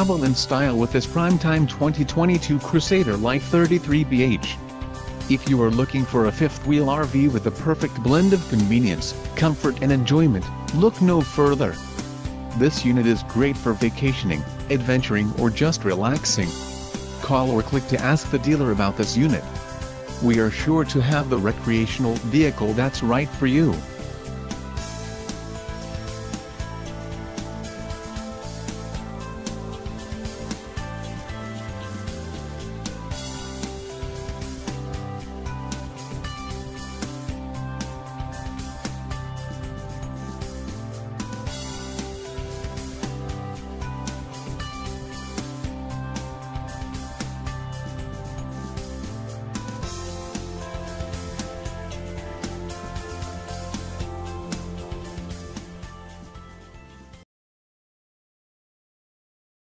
travel in style with this primetime 2022 Crusader Lite 33bh. If you are looking for a fifth-wheel RV with the perfect blend of convenience, comfort and enjoyment, look no further. This unit is great for vacationing, adventuring or just relaxing. Call or click to ask the dealer about this unit. We are sure to have the recreational vehicle that's right for you.